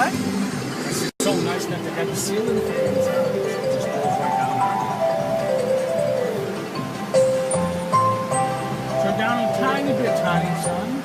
What? It's so nice that they got the ceiling fans out. It just goes right down there. Turn down a tiny bit, tiny son.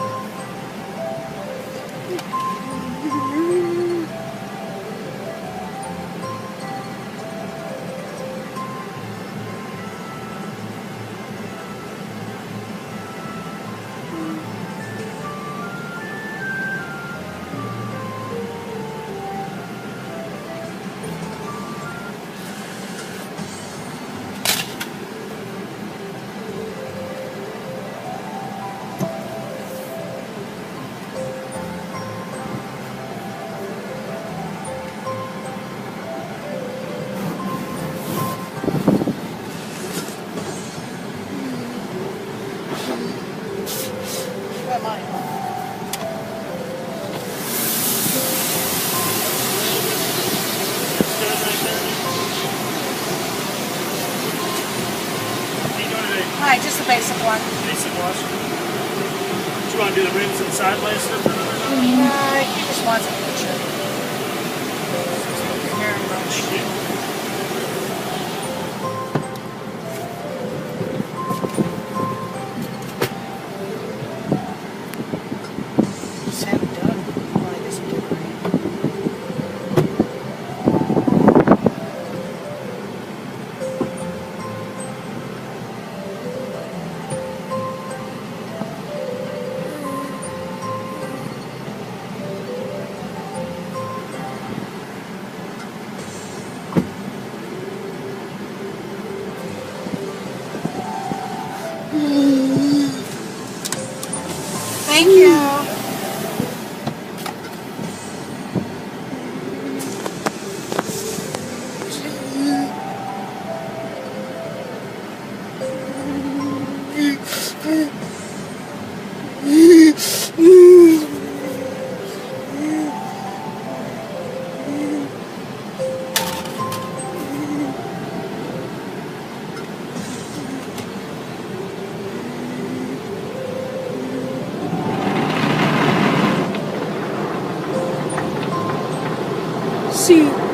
Hi, just the basic one. Basic wash. Do you want to do the rims and sideways stuff? He just wants a picture. Here, Thank you. just have it done. Well, I guess we did it. Thank you. See.